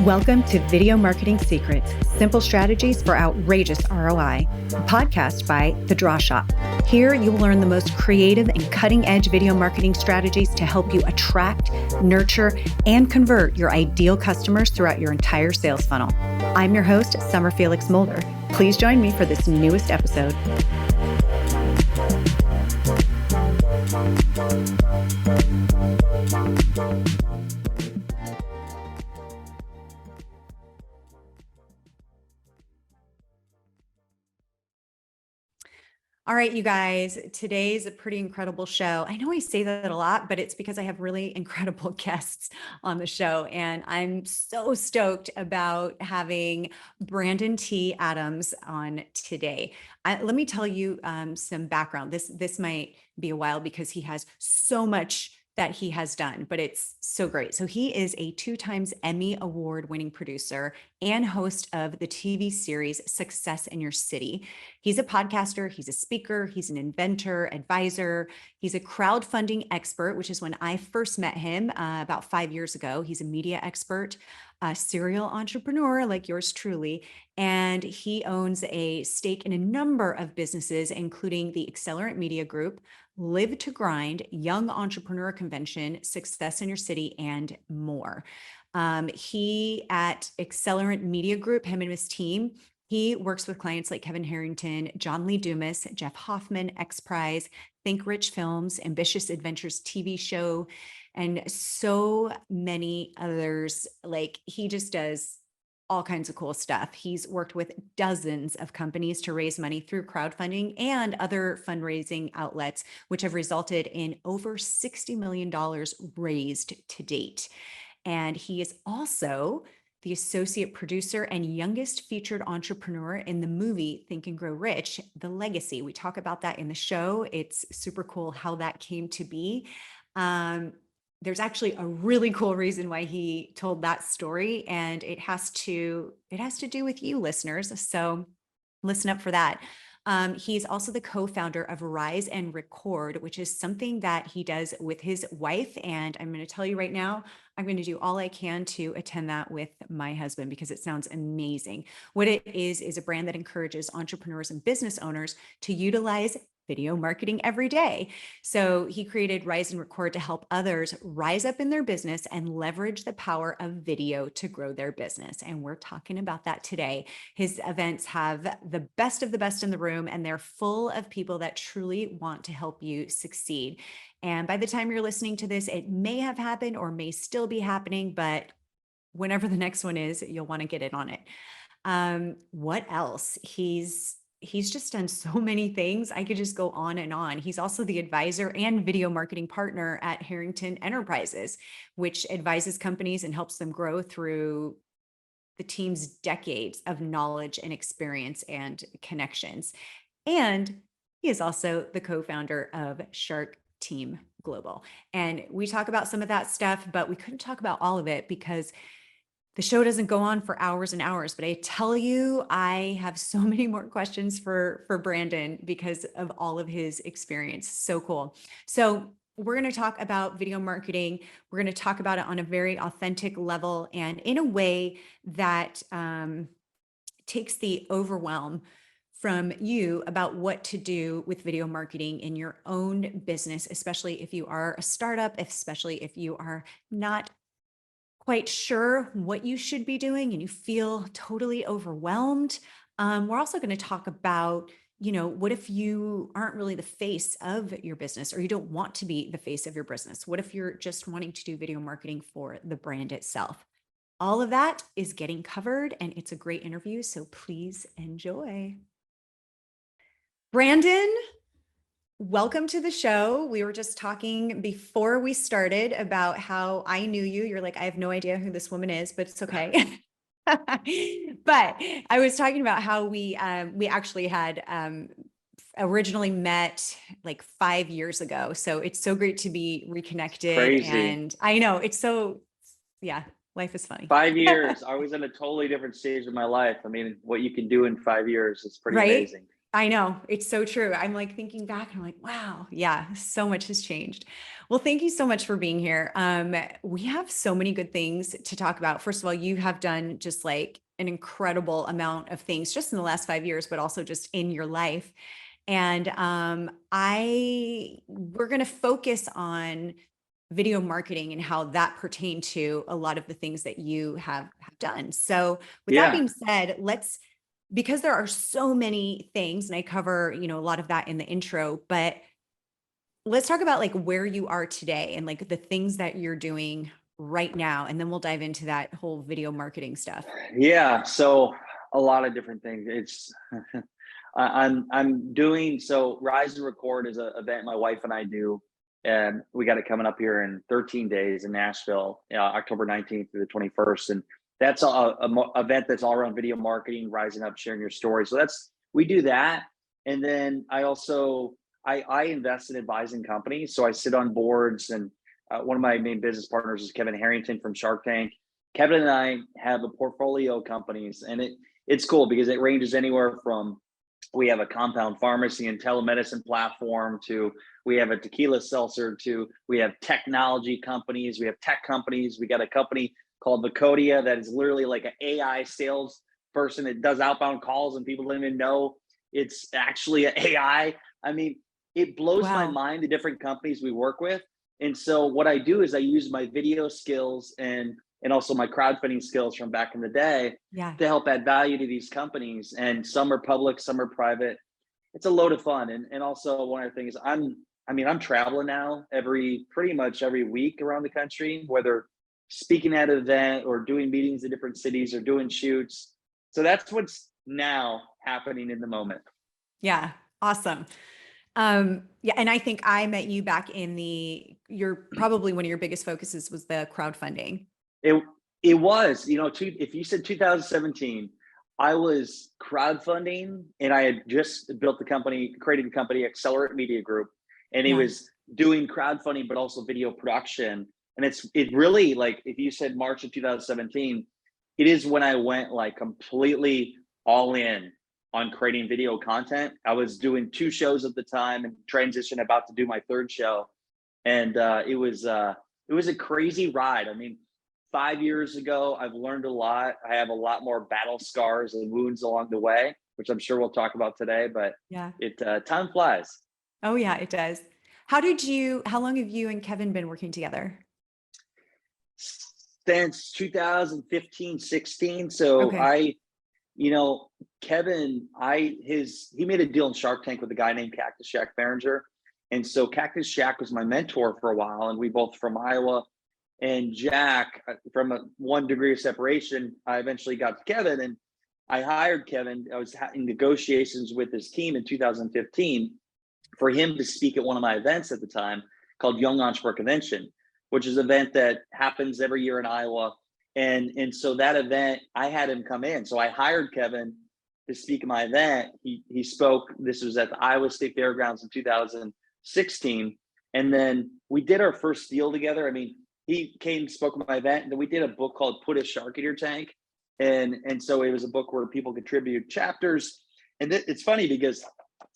Welcome to Video Marketing Secrets, Simple Strategies for Outrageous ROI, a podcast by The Draw Shop. Here you will learn the most creative and cutting-edge video marketing strategies to help you attract, nurture, and convert your ideal customers throughout your entire sales funnel. I'm your host, Summer Felix-Mulder. Please join me for this newest episode. All right, you guys, today's a pretty incredible show. I know I say that a lot, but it's because I have really incredible guests on the show. And I'm so stoked about having Brandon T. Adams on today. Let me tell you some background. This might be a while because he has so much that he has done, but it's so great. So he is a 2 times Emmy Award-winning producer and host of the TV series Success in Your City. He's a podcaster, he's a speaker, he's an inventor, advisor, he's a crowdfunding expert, which is when I first met him about 5 years ago. He's a media expert, a serial entrepreneur like yours truly, and he owns a stake in a number of businesses, including the Accelerant Media Group, Live to Grind, Young Entrepreneur Convention, Success in Your City, and more. He at Accelerant Media Group, him and his team, he works with clients like Kevin Harrington, John Lee Dumas, Jeff Hoffman, X Prize, Think Rich Films, Ambitious Adventures TV show, and so many others. Like, he just does all kinds of cool stuff. He's worked with dozens of companies to raise money through crowdfunding and other fundraising outlets, which have resulted in over $60 million raised to date. And he is also the associate producer and youngest featured entrepreneur in the movie Think and Grow Rich, The Legacy. We talk about that in the show. It's super cool how that came to be. There's actually a really cool reason why he told that story, and it has to do with you listeners. So listen up for that. He's also the co-founder of Rise and Record, which is something that he does with his wife. And I'm going to tell you right now, I'm going to do all I can to attend that with my husband because it sounds amazing. What it is a brand that encourages entrepreneurs and business owners to utilize video marketing every day. So he created Rise and Record to help others rise up in their business and leverage the power of video to grow their business. And we're talking about that today. His events have the best of the best in the room, and they're full of people that truly want to help you succeed. And by the time you're listening to this, it may have happened or may still be happening, but whenever the next one is, you'll want to get in on it. What else? He's just done so many things. I could just go on and on. He's also the advisor and video marketing partner at Harrington Enterprises, which advises companies and helps them grow through the team's decades of knowledge and experience and connections. And he is also the co-founder of Shark Team Global. And we talk about some of that stuff, but we couldn't talk about all of it because the show doesn't go on for hours and hours, but I tell you, I have so many more questions for Brandon because of all of his experience. So cool. So we're going to talk about video marketing. We're going to talk about it on a very authentic level and in a way that takes the overwhelm from you about what to do with video marketing in your own business, especially if you are a startup, especially if you are not quite sure what you should be doing and you feel totally overwhelmed. We're also going to talk about, what if you aren't really the face of your business or you don't want to be the face of your business? What if you're just wanting to do video marketing for the brand itself? All of that is getting covered, and it's a great interview, so please enjoy. Brandon, welcome to the show. We were just talking before we started about how I knew you. You're like, I have no idea who this woman is, but it's okay. But I was talking about how we actually had originally met like 5 years ago. So it's so great to be reconnected. Crazy. And I know it's so, yeah, life is funny. 5 years. I was in a totally different stage of my life. I mean, what you can do in 5 years is pretty Right? amazing. I know, it's so true. I'm like thinking back and I'm like, wow, yeah, so much has changed. Well, thank you so much for being here. We have so many good things to talk about. First of all, you have done just like an incredible amount of things just in the last 5 years, but also just in your life. And I we're going to focus on video marketing and how that pertained to a lot of the things that you have done. So with that Yeah. being said, because there are so many things, and I cover, a lot of that in the intro, but let's talk about like where you are today and like the things that you're doing right now. And then we'll dive into that whole video marketing stuff. Yeah. So a lot of different things. It's I'm doing so Rise and Record is an event my wife and I do, and we got it coming up here in 13 days in Nashville, October 19th through the 21st, and that's event that's all around video marketing, rising up, sharing your story. So that's we do that, and then I invest in advising companies. So I sit on boards, and one of my main business partners is Kevin Harrington from Shark Tank. Kevin and I have a portfolio of companies, and it's cool because it ranges anywhere from we have a compound pharmacy and telemedicine platform to we have a tequila seltzer to we have technology companies, we have tech companies. We got a company called Vacodia that is literally like an AI sales person that does outbound calls and people don't even know it's actually an AI. I mean, it blows my Wow. mind the different companies we work with. And so what I do is I use my video skills and also my crowdfunding skills from back in the day Yeah. to help add value to these companies. And some are public, some are private. It's a load of fun. And also one of the things I'm traveling now pretty much every week around the country, whether speaking at an event or doing meetings in different cities or doing shoots. So that's what's now happening in the moment. Yeah. Awesome. Yeah. And I think I met you back in you're probably one of your biggest focuses was the crowdfunding. It it was, if you said 2017, I was crowdfunding and I had just built the company, created the company Accelerate Media Group, and it Yeah. was doing crowdfunding but also video production. And it really like if you said March of 2017, it is when I went like completely all in on creating video content. I was doing two shows at the time and transition about to do my third show. And it was a crazy ride. I mean, 5 years ago, I've learned a lot. I have a lot more battle scars and wounds along the way, which I'm sure we'll talk about today. But Yeah. it time flies. Oh yeah, it does. How long have you and Kevin been working together? Since 2015, 16. So Okay. Kevin, he made a deal in Shark Tank with a guy named Cactus Jack Behringer. And so Cactus Jack was my mentor for a while, and we both from Iowa. And Jack, from a 1 degree of separation, I eventually got to Kevin and I hired Kevin. I was in negotiations with his team in 2015 for him to speak at one of my events at the time called Young Entrepreneur Convention, which is an event that happens every year in Iowa. And so that event, I had him come in. So I hired Kevin to speak at my event. He spoke. This was at the Iowa State Fairgrounds in 2016, and then we did our first deal together. I mean, he came, spoke at my event, and then we did a book called Put a Shark in Your Tank. And so it was a book where people contribute chapters. And it's funny because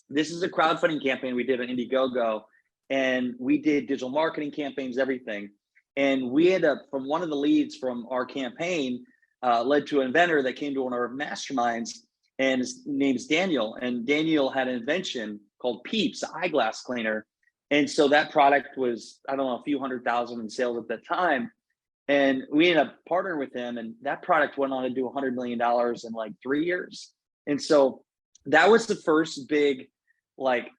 this is a crowdfunding campaign we did on Indiegogo, and we did digital marketing campaigns, everything. And we ended up, from one of the leads from our campaign, led to an inventor that came to one of our masterminds, and his name's Daniel. And Daniel had an invention called Peeps, the eyeglass cleaner. And so that product was, I don't know, a few 100,000 in sales at that time. And we ended up partnering with him, and that product went on to do $100 million in like 3 years. And so that was the first big like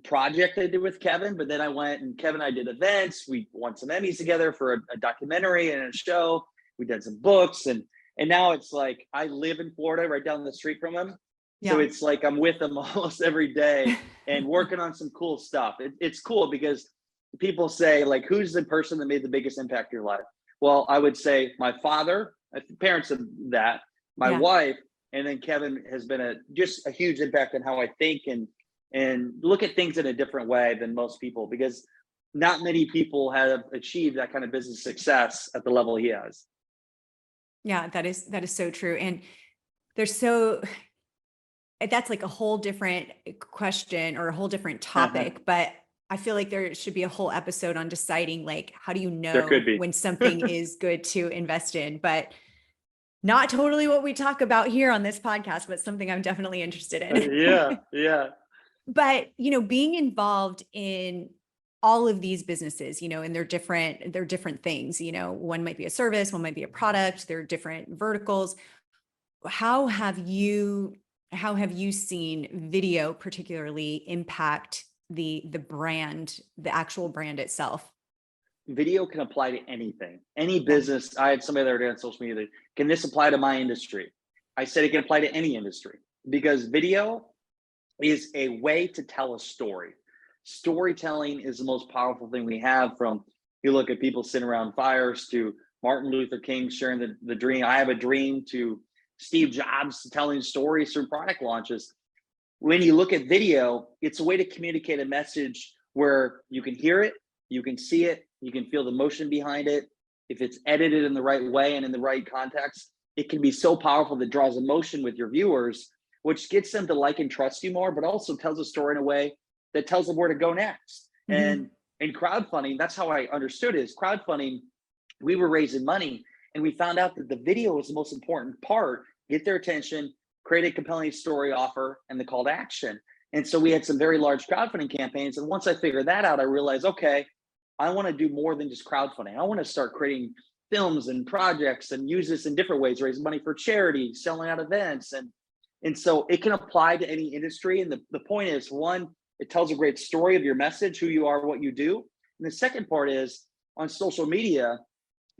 project I did with Kevin. But then I went and Kevin and I did events. We won some Emmys together for a documentary and a show. We did some books, and now it's like I live in Florida, right down the street from him. So Yeah. it's like I'm with him almost every day and working on some cool stuff. It's cool because people say like, who's the person that made the biggest impact in your life? Well, I would say my father, parents of that, my Yeah. wife, and then Kevin has been just a huge impact on how I think and look at things in a different way than most people, because not many people have achieved that kind of business success at the level he has. Yeah, that is so true. And there's so that's like a whole different question or a whole different topic, but I feel like there should be a whole episode on deciding like, how do you There could know be. when something is good to invest in, but not totally what we talk about here on this podcast, but something I'm definitely interested in. Yeah. But, being involved in all of these businesses, and they're different things, one might be a service, one might be a product, they're different verticals. How have you seen video particularly impact the brand, the actual brand itself? Video can apply to anything, any Yeah. business. I had somebody the other day on social media that, can this apply to my industry? I said it can apply to any industry because video is a way to tell a story. Storytelling is the most powerful thing we have. From, you look at people sitting around fires to Martin Luther King sharing the dream, I have a dream, to Steve Jobs telling stories through product launches. When you look at video, it's a way to communicate a message where you can hear it, you can see it, you can feel the motion behind it. If it's edited in the right way and in the right context, it can be so powerful that draws emotion with your viewers, which gets them to like and trust you more, but also tells a story in a way that tells them where to go next. Mm-hmm. And in crowdfunding, that's how I understood it. Is crowdfunding, we were raising money and we found out that the video was the most important part. Get their attention, create a compelling story offer, and the call to action. And so we had some very large crowdfunding campaigns. And once I figured that out, I realized, okay, I want to do more than just crowdfunding. I want to start creating films and projects and use this in different ways, raise money for charity, selling out events. And so it can apply to any industry. And the point is, one, it tells a great story of your message, who you are, what you do. And the second part is, on social media,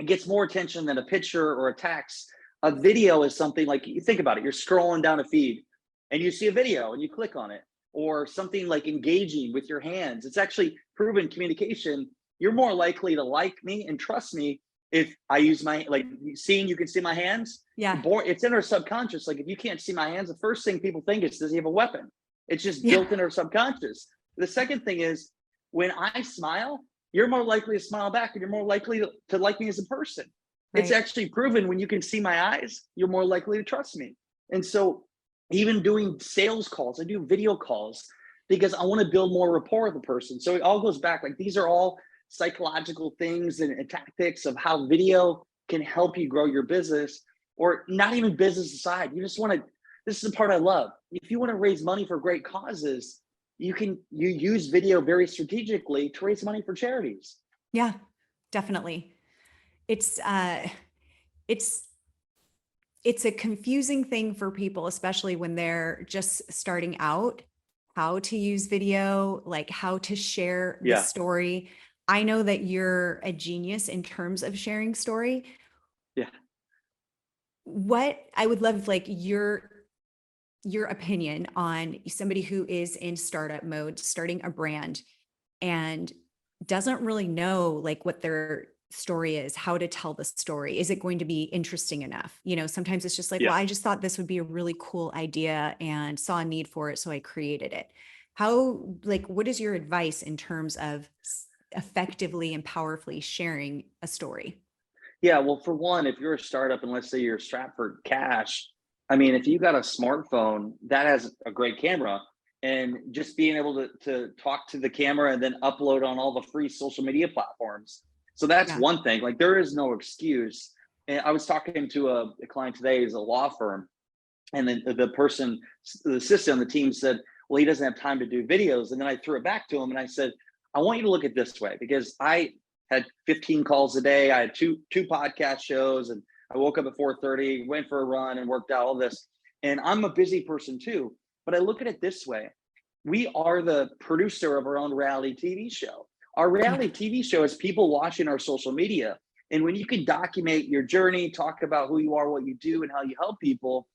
it gets more attention than a picture or a text. A video is something like, you think about it, you're scrolling down a feed and you see a video and you click on it, or something like engaging with your hands. It's actually proven communication. You're more likely to like me and trust me if I use my, like, seeing, you can see my hands. Yeah. It's in our subconscious. Like, if you can't see my hands, the first thing people think is, does he have a weapon? It's just built in our subconscious. The second thing is, when I smile, you're more likely to smile back and you're more likely to like me as a person. Right. It's actually proven, when you can see my eyes, you're more likely to trust me. And so even doing sales calls, I do video calls because I want to build more rapport with the person. So it all goes back, like, these are all psychological things and tactics of how video can help you grow your business, or not even business aside. You just want to, this is the part I love. If you want to raise money for great causes, you use video very strategically to raise money for charities. Yeah, definitely. It's a confusing thing for people, especially when they're just starting out, how to use video, like how to share the story. I know that you're a genius in terms of sharing story. Yeah. What I would love, like, your opinion on somebody who is in startup mode, starting a brand and doesn't really know like what their story is, how to tell the story. Is it going to be interesting enough? Sometimes it's just like, well, I just thought this would be a really cool idea and saw a need for it, so I created it. What is your advice in terms of effectively and powerfully sharing a story? Yeah, well, for one, if you're a startup and let's say you're strapped for cash, I mean, if you got a smartphone that has a great camera, and just being able to talk to the camera and then upload on all the free social media platforms. So that's one thing. Like, there is no excuse. And I was talking to a client today, who's a law firm, and then the assistant on the team said, well, he doesn't have time to do videos. And then I threw it back to him and I said, I want you to look at it this way, because I had 15 calls a day. I had two podcast shows, and I woke up at 4:30, went for a run and worked out all this. And I'm a busy person too, but I look at it this way. We are the producer of our own reality TV show. Our reality TV show is people watching our social media. And when you can document your journey, talk about who you are, what you do, and how you help people,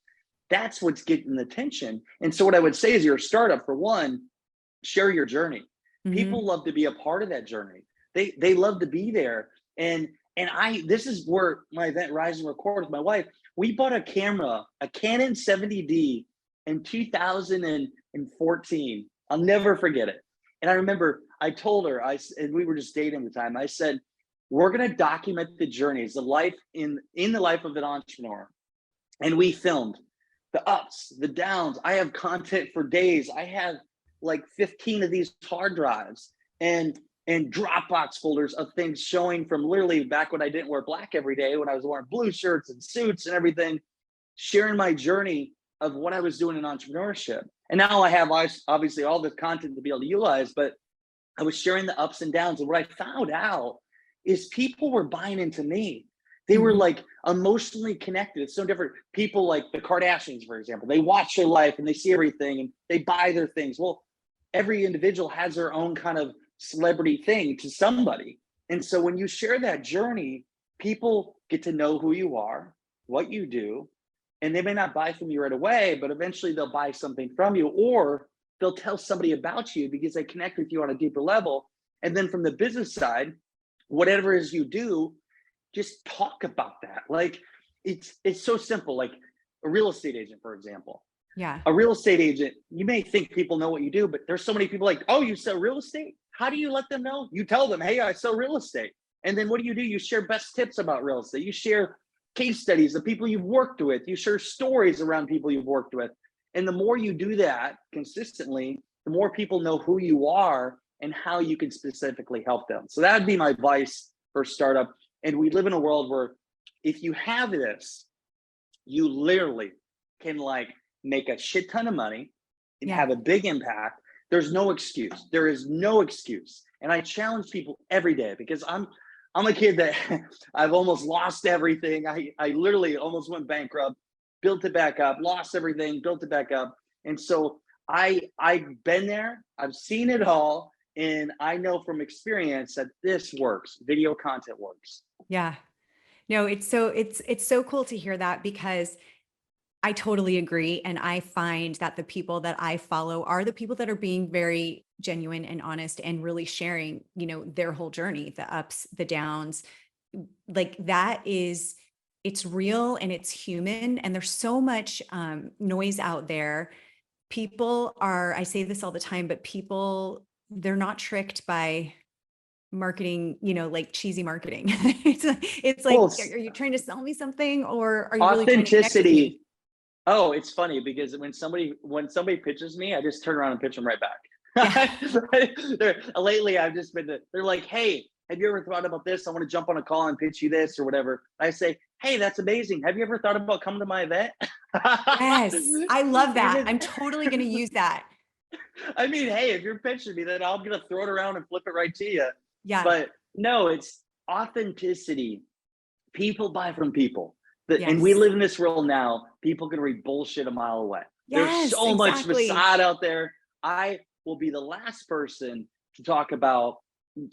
that's what's getting the attention. And so what I would say is, you're a startup, for one, share your journey. Mm-hmm. People love to be a part of that journey. They love to be there. And this is where my event, Rise and Record, with my wife, we bought a camera, a Canon 70D in 2014. I'll never forget it. And I remember I told her, and we were just dating at the time, I said, we're going to document the journeys, the life in the life of an entrepreneur. And we filmed the ups, the downs. I have content for days. I have like 15 of these hard drives and Dropbox folders of things showing from literally back when I didn't wear black every day, when I was wearing blue shirts and suits and everything, sharing my journey of what I was doing in entrepreneurship. And now I have obviously all the content to be able to utilize, but I was sharing the ups and downs. And what I found out is people were buying into me. They were like emotionally connected. It's so different. People like the Kardashians, for example, they watch their life and they see everything and they buy their things. Well, every individual has their own kind of celebrity thing to somebody. And so when you share that journey, people get to know who you are, what you do, and they may not buy from you right away, but eventually they'll buy something from you, or they'll tell somebody about you because they connect with you on a deeper level. And then from the business side, whatever it is you do, just talk about that. Like it's so simple. Like a real estate agent, for example. Yeah. A real estate agent, you may think people know what you do, but there's so many people like, oh, you sell real estate? How do you let them know? You tell them, hey, I sell real estate. And then what do? You share best tips about real estate. You share case studies of people you've worked with. You share stories around people you've worked with. And the more you do that consistently, the more people know who you are and how you can specifically help them. So that'd be my advice for a startup. And we live in a world where if you have this, you literally can like make a shit ton of money and have a big impact. There's no excuse. There is no excuse. And I challenge people every day because I'm a kid that I've almost lost everything. I literally almost went bankrupt, built it back up, lost everything, built it back up. And so I've been there, I've seen it all, and I know from experience that this works. Video content works. Yeah. No, it's so cool to hear that because I totally agree. And I find that the people that I follow are the people that are being very genuine and honest and really sharing, their whole journey, the ups, the downs. Like that is, it's real and it's human. And there's so much noise out there. People are, I say this all the time, but they're not tricked by marketing, like cheesy marketing. It's like, Well, are you trying to sell me something or are you really trying to connect with me? authenticity. Oh, it's funny because when somebody pitches me, I just turn around and pitch them right back. Yeah. Lately, I've just been, they're like, hey, have you ever thought about this? I want to jump on a call and pitch you this or whatever. I say, hey, that's amazing. Have you ever thought about coming to my event? Yes, I love that. I'm totally going to use that. I mean, hey, if you're pitching me, then I'm going to throw it around and flip it right to you. Yeah. But no, it's authenticity. People buy from people. Yes. And we live in this world now. People can read bullshit a mile away. Yes, there's so much exactly. facade out there. I will be the last person to talk about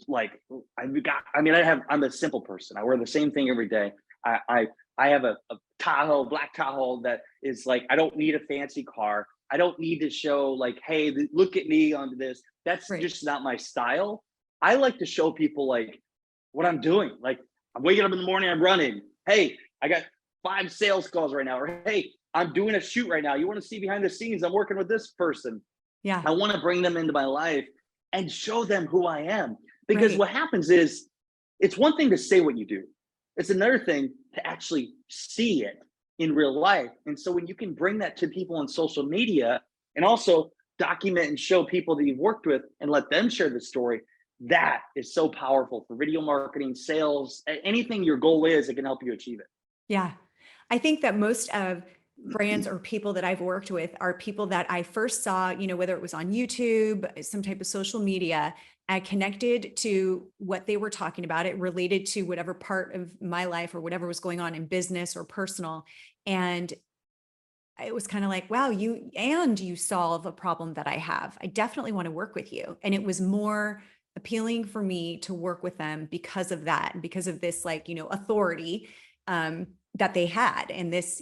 like I'm a simple person. I wear the same thing every day. I have a Tahoe, black Tahoe that is like, I don't need a fancy car. I don't need to show like, hey, look at me on this. That's right. Just not my style. I like to show people like what I'm doing. Like I'm waking up in the morning, I'm running. Hey, I got 5 sales calls right now. Or hey, I'm doing a shoot right now. You want to see behind the scenes? I'm working with this person. Yeah. I want to bring them into my life and show them who I am. Because what happens is it's one thing to say what you do. It's another thing to actually see it in real life. And so when you can bring that to people on social media and also document and show people that you've worked with and let them share the story, that is so powerful for video marketing, sales, anything your goal is, it can help you achieve it. Yeah. I think that most of brands or people that I've worked with are people that I first saw, whether it was on YouTube, some type of social media, I connected to what they were talking about. It related to whatever part of my life or whatever was going on in business or personal. And it was kind of like, wow, you solve a problem that I have. I definitely want to work with you. And it was more appealing for me to work with them because of that, because of this authority that they had. And this,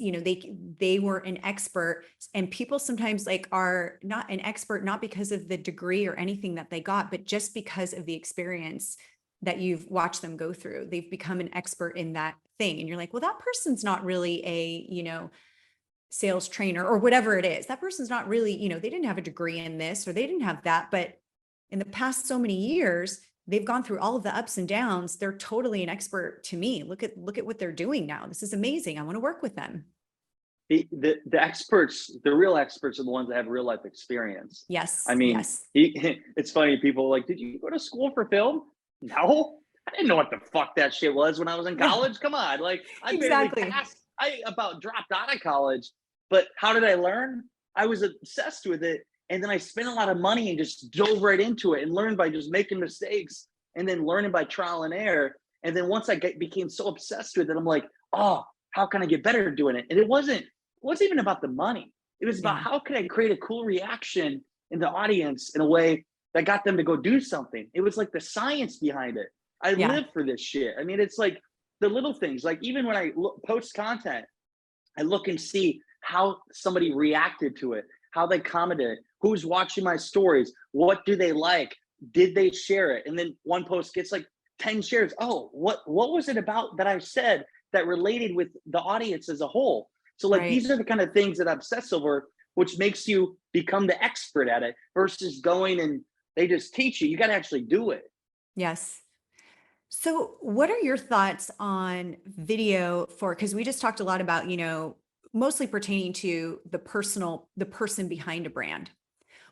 they were an expert, and people sometimes are not an expert, not because of the degree or anything that they got, but just because of the experience that you've watched them go through. They've become an expert in that thing. And you're like, well, that person's not really a, sales trainer or whatever it is. That person's not really, they didn't have a degree in this or they didn't have that, but in the past so many years, they've gone through all of the ups and downs. They're totally an expert to me. Look at what they're doing now. This is amazing. I want to work with them. The experts, the real experts are the ones that have real life experience. Yes. I mean, Yes. it's funny. People are like, did you go to school for film? No, I didn't know what the fuck that shit was when I was in Yeah, college. Come on, like I barely exactly. passed. I about dropped out of college. But how did I learn? I was obsessed with it, and then I spent a lot of money and just dove right into it and learned by just making mistakes and then learning by trial and error. And then once became so obsessed with it, I'm like, oh, how can I get better at doing it? And it wasn't even about the money. It was about Yeah. how could I create a cool reaction in the audience in a way that got them to go do something. It was like the science behind it. I Yeah. live for this shit. I mean, it's like the little things. Like even when I post content, I look and see how somebody reacted to it, how they commented, who's watching my stories, what do they like, did they share it, and then one post gets like 10 shares. Oh, what was it about that I said that related with the audience as a whole? So like Right. these are the kind of things that I obsess over, which makes you become the expert at it versus going and they just teach you. You got to actually do it. Yes. So, what are your thoughts on video for, because we just talked a lot about, mostly pertaining to the person behind a brand.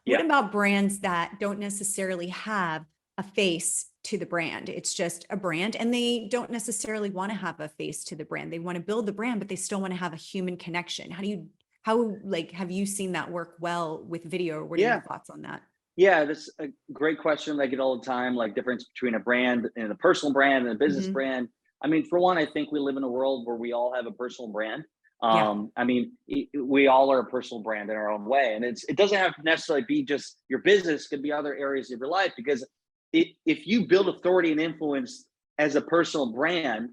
What Yeah. about brands that don't necessarily have a face to the brand? It's just a brand and they don't necessarily want to have a face to the brand. They want to build the brand, but they still want to have a human connection. Have you seen that work well with video, or what are your Yeah. thoughts on that? Yeah, that's a great question. I get all the time, like difference between a brand and a personal brand and a business Hmm. brand. I mean, for one, I think we live in a world where we all have a personal brand. Yeah. I mean, we all are a personal brand in our own way, and it doesn't have to necessarily be just your business. It could be other areas of your life because if you build authority and influence as a personal brand,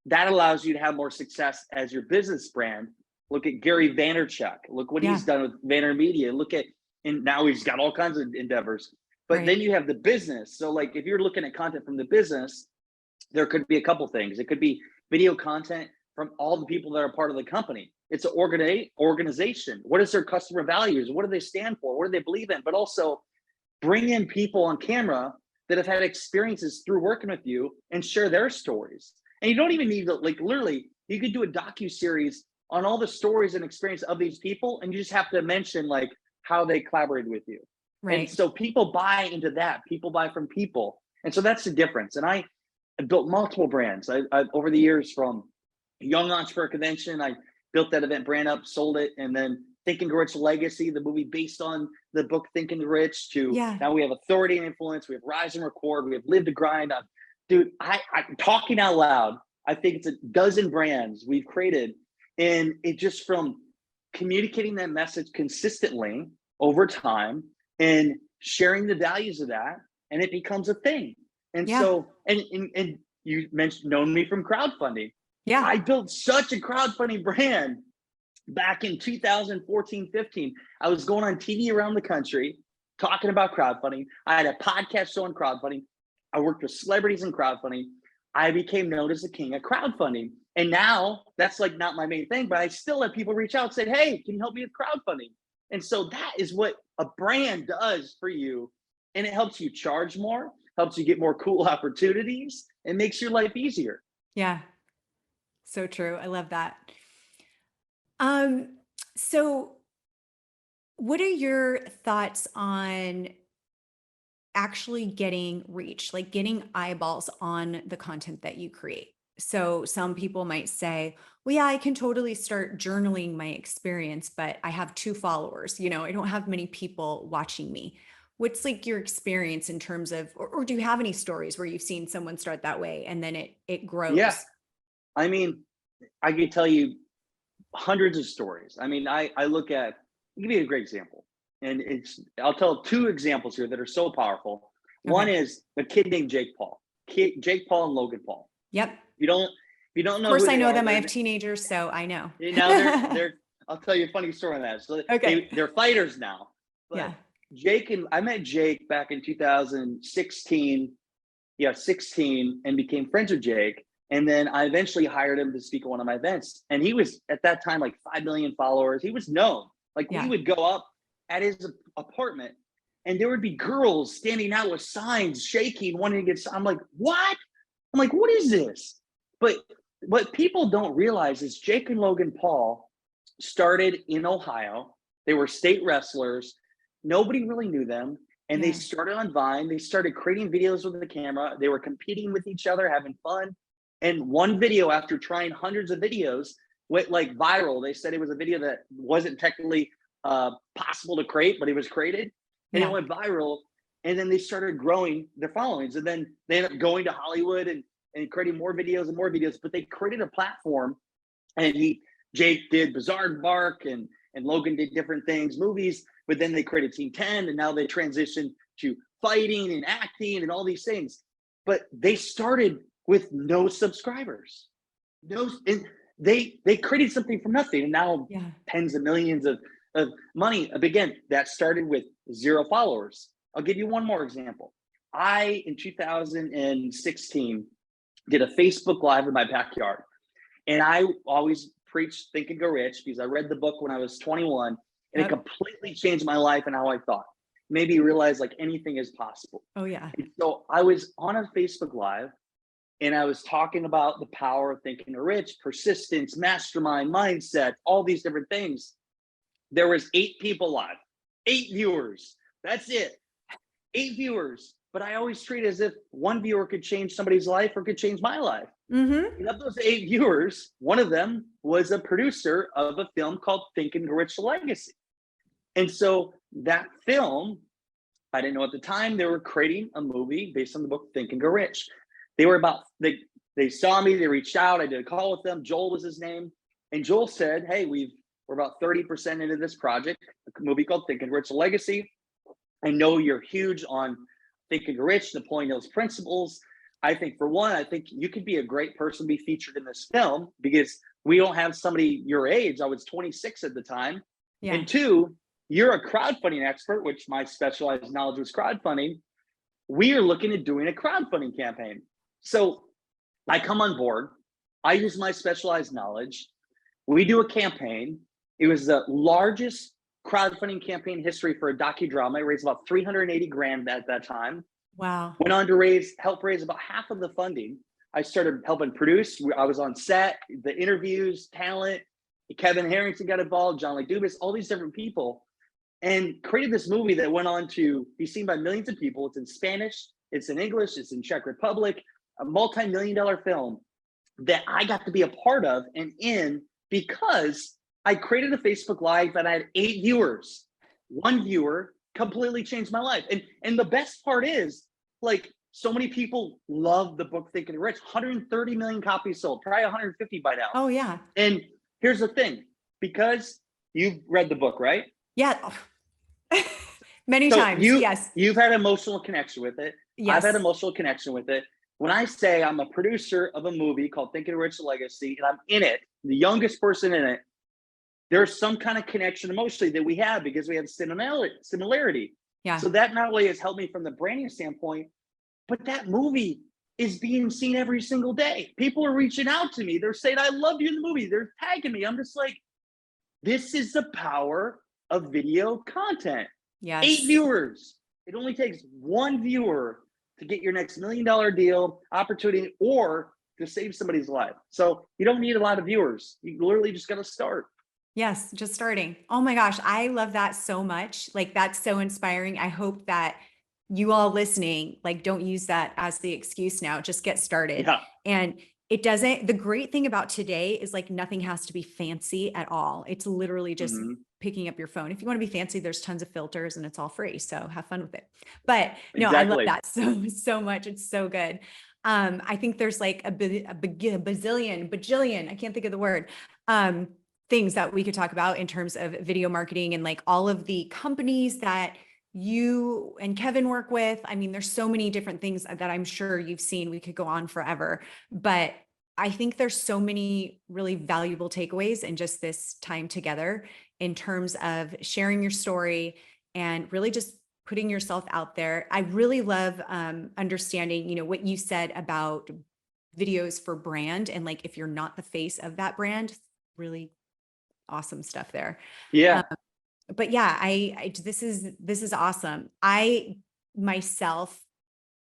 that allows you to have more success as your business brand. Look at Gary Vaynerchuk. Look what Yeah. he's done with VaynerMedia. Look at and now he's got all kinds of endeavors. But Right. then you have the business. So like if you're looking at content from the business, there could be a couple things. It could be video content from all the people that are part of the company. It's an organization. What is their customer values? What do they stand for? What do they believe in? But also bring in people on camera that have had experiences through working with you and share their stories. And you don't even need to, like, literally, you could do a docu-series on all the stories and experience of these people, and you just have to mention like how they collaborated with you. And Right. so people buy into that. People buy from people. And so that's the difference. And I built multiple brands. I over the years from Young Entrepreneur Convention, I built that event brand up, sold it, and then Think and Rich Legacy, the movie based on the book Think and Rich, to Yeah. now we have Authority and Influence, we have Rise and Record, we have Live to Grind. Dude, I'm talking out loud. I think it's a dozen brands we've created, and it just from communicating that message consistently over time and sharing the values of that, and it becomes a thing. And Yeah. so, and you mentioned known me from crowdfunding. Yeah. I built such a crowdfunding brand back in 2014, 15. I was going on TV around the country talking about crowdfunding. I had a podcast show on crowdfunding. I worked with celebrities in crowdfunding. I became known as the king of crowdfunding. And now that's like not my main thing, but I still have people reach out and say, hey, can you help me with crowdfunding? And so that is what a brand does for you. And it helps you charge more, helps you get more cool opportunities, and makes your life easier. Yeah. So true. I love that. Um, so what are your thoughts on actually getting reach, like getting eyeballs on the content that you create? So some people might say, well, yeah, I can totally start journaling my experience, but I have 2 followers, I don't have many people watching me. What's like your experience in terms of, or do you have any stories where you've seen someone start that way and then it Yeah. grows? I mean, I could tell you hundreds of stories. I mean, I look at, I'll give you a great example. And I'll tell 2 examples here that are so powerful. One Okay. is a kid named Jake Paul. Jake Paul and Logan Paul. Yep. If you don't Of know course who I they know are, them. I have teenagers, so I know. they're I'll tell you a funny story on that. So Okay. they're fighters now. Yeah. But I met Jake back in 2016. Yeah, 16, and became friends with Jake. And then I eventually hired him to speak at one of my events. And he was at that time like 5 million followers. He was known. Like we Yeah. would go up at his apartment and there would be girls standing out with signs, shaking, wanting to get. I'm like, what? I'm like, what is this? But what people don't realize is Jake and Logan Paul started in Ohio. They were state wrestlers. Nobody really knew them. And they Yeah. started on Vine. They started creating videos with the camera. They were competing with each other, having fun. And one video, after trying hundreds of videos, went like viral. They said it was a video that wasn't technically possible to create, but it was created, and it Yeah. went viral. And then they started growing their followings, and then they ended up going to Hollywood and creating more videos and more videos. But they created a platform, and Jake did Bizarre Bark, and Logan did different things, movies. But then they created Team 10, and now they transitioned to fighting and acting and all these things. But they started with no subscribers, and they created something from nothing, and now Yeah. tens of millions of money. Again, that started with 0 followers. I'll give you one more example. I, in 2016, did a Facebook Live in my backyard. And I always preach Think and Go Rich because I read the book when I was 21, and it Yep. completely changed my life and how I thought. Made me realize like anything is possible. Oh yeah. And so I was on a Facebook Live, and I was talking about the power of thinking and rich, persistence, mastermind, mindset, all these different things. There was 8 people live, 8 viewers. That's it. 8 viewers. But I always treat it as if one viewer could change somebody's life or could change my life. Mm-hmm. And of those 8 viewers, one of them was a producer of a film called Think and Grow Rich Legacy. And so that film, I didn't know at the time they were creating a movie based on the book Think and Grow Rich. They saw me, they reached out, I did a call with them. Joel was his name. And Joel said, hey, we're about 30% into this project, a movie called Think and Grow Rich Legacy. I know you're huge on Think and Grow Rich, deploying those principles. I think for one, I think you could be a great person to be featured in this film because we don't have somebody your age. I was 26 at the time. Yeah. And 2, you're a crowdfunding expert, which my specialized knowledge was crowdfunding. We are looking at doing a crowdfunding campaign. So I come on board. I use my specialized knowledge. We do a campaign. It was the largest crowdfunding campaign history for a docudrama. It raised about 380 grand at that time. Wow. Went on to help raise about half of the funding. I started helping produce. I was on set, the interviews, talent. Kevin Harrington got involved, John Lee Dubas, all these different people, and created this movie that went on to be seen by millions of people. It's in Spanish, it's in English, it's in Czech Republic, a multi-million-dollar film that I got to be a part of and in because I created a Facebook Live that I had 8 viewers. One viewer completely changed my life. And the best part is, like, so many people love the book Think and Grow Rich. 130 million copies sold, probably 150 by now. Oh yeah. And here's the thing, because you've read the book, right? Yeah. Many So times. Yes. You've had emotional connection with it. Yes. I've had emotional connection with it. When I say I'm a producer of a movie called Think and Grow Rich Legacy, and I'm in it, the youngest person in it, there's some kind of connection emotionally that we have because we have similarity. Yeah. So that not only has helped me from the branding standpoint, but that movie is being seen every single day. People are reaching out to me. They're saying, I love you in the movie. They're tagging me. I'm just like, this is the power of video content. Yes. 8 viewers. It only takes 1 viewer to get your next $1 million deal, opportunity, or to save somebody's life. So you don't need a lot of viewers. You literally just got to start. Yes, just starting. Oh my gosh, I love that so much. Like, that's so inspiring. I hope that you all listening, like, don't use that as the excuse now. Just get started. Yeah. And the great thing about today is, like, nothing has to be fancy at all. It's literally just picking up your phone. If you want to be fancy, there's tons of filters and it's all free. So have fun with it. But no, I love that so much. It's so good. I think there's like a bajillion, I can't think of the word, things that we could talk about in terms of video marketing and like all of the companies that you and Kevin work with. I mean, there's so many different things that I'm sure you've seen. We could go on forever, but I think there's so many really valuable takeaways in just this time together in terms of sharing your story and really just putting yourself out there. I really love understanding, you know, what you said about videos for brand, and like, if you're not the face of that brand, really awesome stuff there. Yeah. But yeah, this is awesome. I myself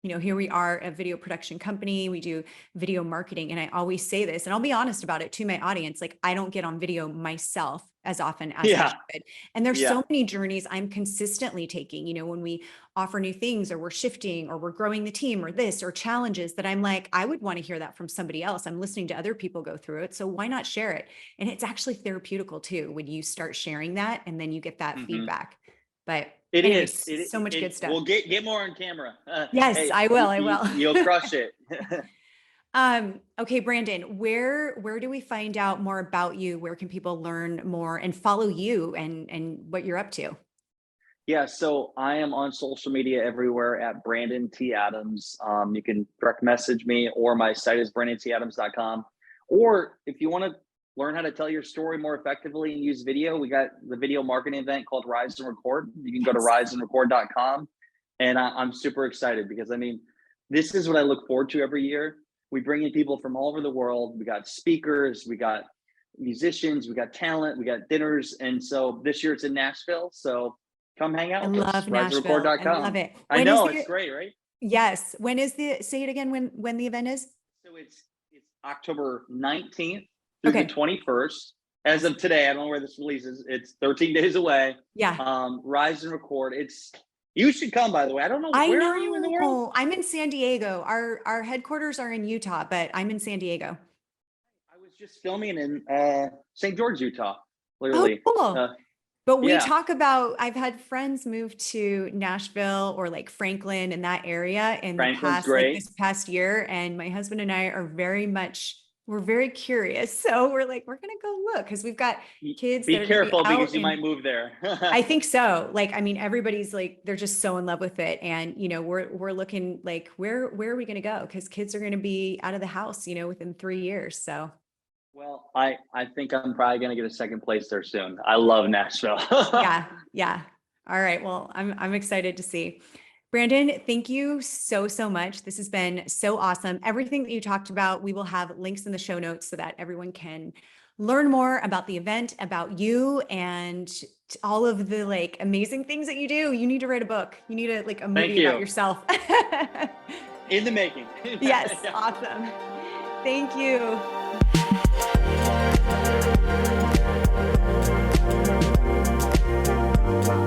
here we are, a video production company. We do video marketing. And I always say this, and I'll be honest about it to my audience. Like, I don't get on video myself as often as I should. And there's so many journeys I'm consistently taking, when we offer new things, or we're shifting, or we're growing the team, or this, or challenges that I'm like, I would want to hear that from somebody else. I'm listening to other people go through it. So why not share it? And it's actually therapeutical too, when you start sharing that and then you get that feedback. But anyways, so much good stuff. We'll get more on camera. Yes, hey, I will. You'll crush it. Okay, Brandon, where do we find out more about you? Where can people learn more and follow you and what you're up to? Yeah, so I am on social media everywhere at Brandon T. Adams. You can direct message me, or my site is brandonTadams.com. Or if you want to learn how to tell your story more effectively and use video, we got the video marketing event called Rise and Record. You can go to riseandrecord.com. And I'm super excited because, this is what I look forward to every year. We bring in people from all over the world. We got speakers, we got musicians, we got talent, we got dinners. And so this year it's in Nashville. So come hang out with us. I love Nashville. I love it. I know, it's great, right? Yes. When is say it again, when the event is? So it's October 19th through the 21st. As of today, I don't know where this releases. It's 13 days away. Yeah. Rise and Record. You should come, by the way. I don't know. Where are you in the world? I'm in San Diego. Our headquarters are in Utah, but I'm in San Diego. I was just filming in St. George, Utah, literally. Oh, cool. But we talk about, I've had friends move to Nashville or like Franklin and that area in the past, like this past year. And my husband and I are we're very curious. So we're like, we're going to go look, because we've got kids. Be careful, because you might move there. I think so. Like, everybody's like, they're just so in love with it. And, we're looking like, where are we going to go? Because kids are going to be out of the house, within 3 years. So. Well, I think I'm probably going to get a second place there soon. I love Nashville. Yeah. All right. Well, I'm excited to see. Brandon, thank you so much. This has been so awesome. Everything that you talked about, we will have links in the show notes so that everyone can learn more about the event, about you, and all of the amazing things that you do. You need to write a book. You need a movie about yourself. In the making. Yes. Awesome. Thank you.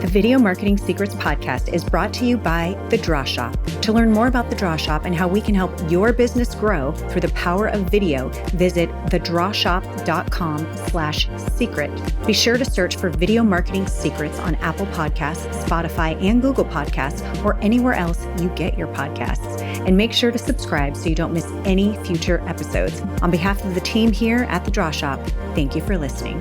The Video Marketing Secrets podcast is brought to you by The Draw Shop. To learn more about The Draw Shop and how we can help your business grow through the power of video, visit thedrawshop.com/secret. Be sure to search for Video Marketing Secrets on Apple Podcasts, Spotify, and Google Podcasts, or anywhere else you get your podcasts. And make sure to subscribe so you don't miss any future episodes. On behalf of the team here at The Draw Shop, thank you for listening.